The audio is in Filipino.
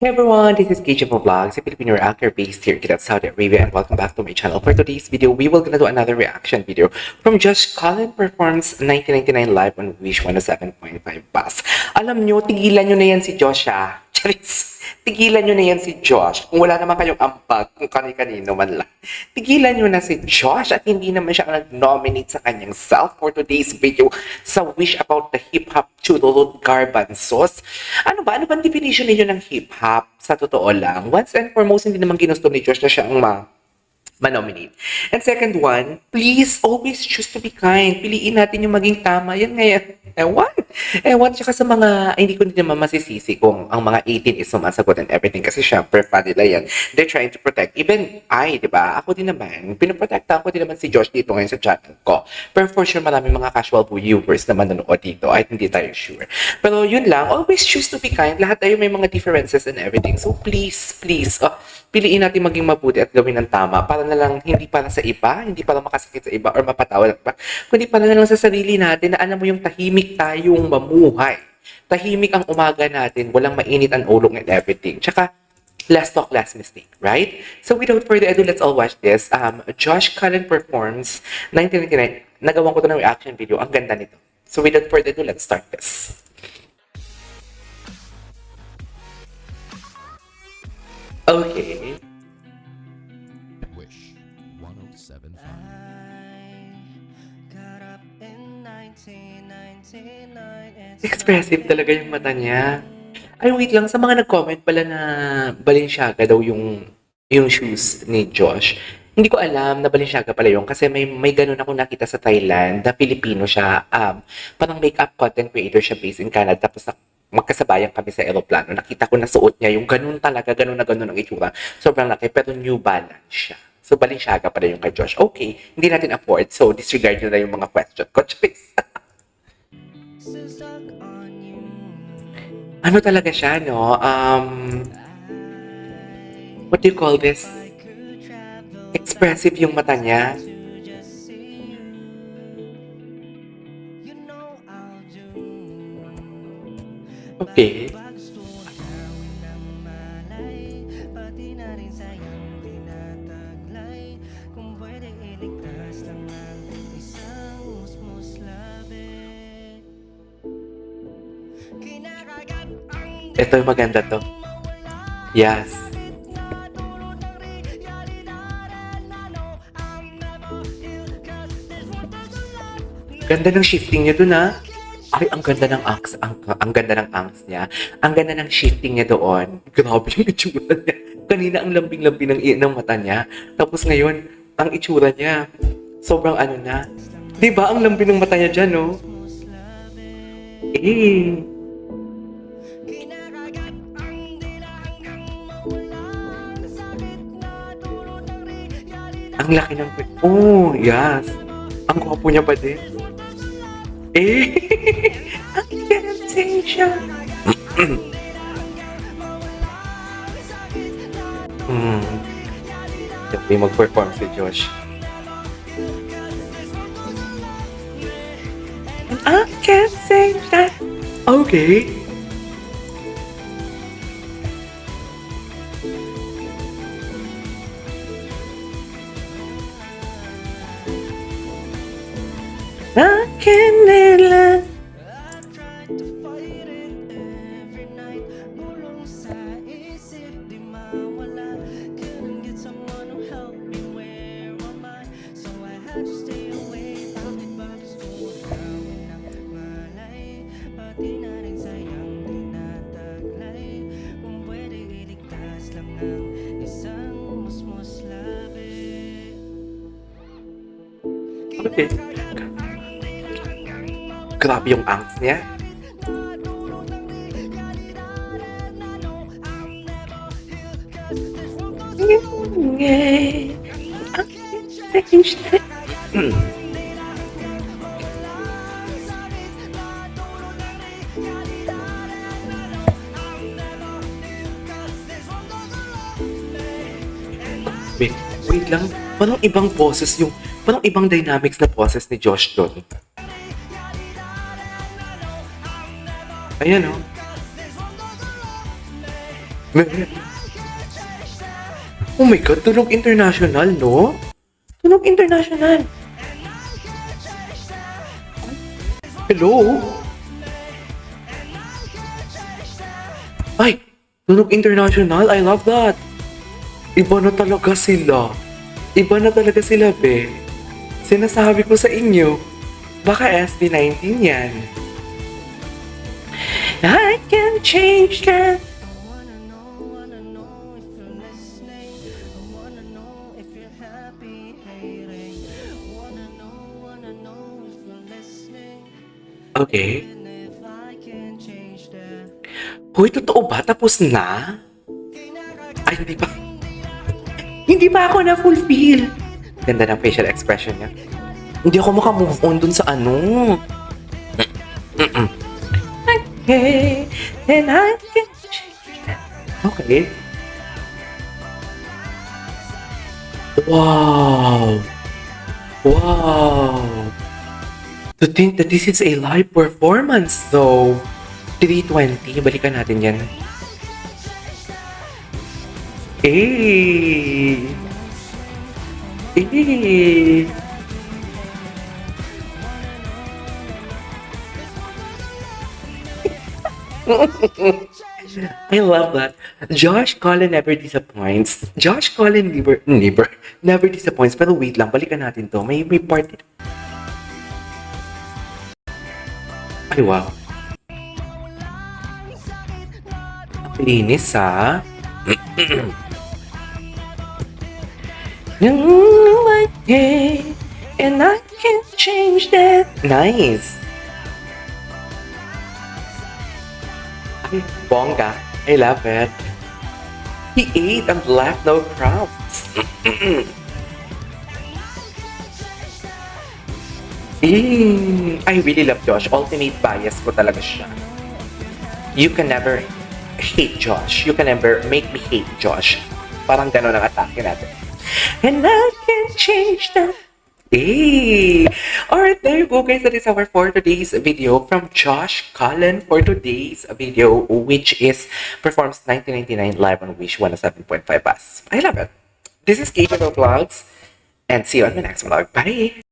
Hey everyone, this is KJ Vlogs, a Filipino actor based here in Saudi Arabia, and welcome back to my channel. For today's video, we will gonna do another reaction video from Josh Cullen performs 1999 live on Wish 107.5 Bus. Alam nyo, tigilan nyo na yan si Josh ah. Charis, tigilan nyo na yan si Josh. Kung wala naman kayong ambag kung kani-kanino man lang. Tigilan nyo na si Josh at hindi naman siya nag-nominate sa kanyang self for today's video sa Wish about the hip-hop chudolod garbanzos. Ano ba? Ano bang definition ninyo ng hip-hop? Sa totoo lang, once and foremost, hindi naman ginusto ni Josh na siya ang ma-nominate. And second one, please always choose to be kind. Piliin natin yung maging tama. Yan ngayon. Ewan. Tsaka sa mga, hindi ko din naman masisisi kung ang mga 18 is sumasagot and everything. Kasi syempre, fan nila yan. They're trying to protect. Even I, di ba? Ako din naman. Pinoprotektahan ko din naman si Josh dito ngayon sa channel ko. Pero for sure, maraming mga casual viewers na manonood dito. Ay, hindi tayo sure. Pero yun lang, always choose to be kind. Lahat tayo may mga differences and everything. So please, piliin natin maging mabuti at gawin ng tama para na lang hindi para sa iba, hindi para makasakit sa iba or mapatawa ng iba, kundi para na lang sa sarili natin na alam mo yung tahimik tayong mamuhay. Tahimik ang umaga natin, walang mainit ang ulo and everything. Tsaka, last talk, last mistake, right? So without further ado, let's all watch this. Josh Cullen performs 1999. Nagawan ko to ng reaction video. Ang ganda nito. So without further ado, let's start this. Okay. Wish 107.5. Expressive talaga yung mata niya. Ay, wait lang. Sa mga nag-comment pala na Balenciaga daw yung shoes ni Josh. Hindi ko alam na Balenciaga pala yun kasi may ganun ako nakita sa Thailand na Pilipino siya. Parang makeup content creator siya based in Canada. Tapos magkasabayan kami sa aeroplano. Nakita ko na suot niya yung ganun talaga, ganun na ganun ang itsura. Sobrang laki, pero New Balance siya. So, Balenciaga pala yung kay Josh. Okay, hindi natin afford. So, disregard nyo na yung mga question ko. Choice. Ano talaga siya, no? What do you call this? Expressive yung mata niya. Okay. Ito yung maganda to. Yes. Ganda ng shifting niya dun, ha? Ay, ang ganda ng angst. Ang ganda ng angst niya. Ang ganda ng shifting niya doon. Grabe yung itsura niya. Kanina ang lambing-lambing ng mata niya. Tapos ngayon, ang itsura niya. Sobrang ano na. Diba? Ang lambing ng mata niya dyan, no? Eh. Ang laki ng... Oh, yes. Ang gwapo niya pa din. Eh. Ang dancing siya. Sabi mag-perform si Josh. I can't say that. Okay. I can't let Okay. Grabe yung angst niya. Wait lang. Parang ibang boses yung... Parang ibang dynamics na boses ni Josh doon. Ayan, oh. Oh my God, Tunog International, no? Tunog International. Hello? Ay, Tunog International, I love that. Iba na talaga sila. Iba na talaga sila, be. Sinasabi ko sa inyo, baka SB19 yan. I can change that. Okay. Hoy, totoo ba? Tapos na? Ay, hindi pa. Hindi pa ako na-fulfill. Ganda ng facial expression niya. Hindi ako makamove on dun sa ano. Okay, and I can change that. Okay. Wow. Wow. To think that this is a live performance though. 320, balikan natin yan. Eh. Eh. I love that. Josh Cullen never disappoints. Josh Cullen never disappoints. Pero wait lang, balikan natin to. May part. Ay, wow. Ang linis, ha? My day, and I can't change that. Nice. Ay, bongga. I love it. He ate and left no crumbs. I really love Josh. Ultimate bias ko talaga siya. You can never hate Josh. You can never make me hate Josh. Parang gano'n ang atake natin. And I can change that. Alright, there you go guys. That is our for today's video from Josh Cullen for today's video, which is performs 1999 live on Wish 107.5 Bus. I love it. This is KJ Vlogs, and see you on the next vlog. Bye!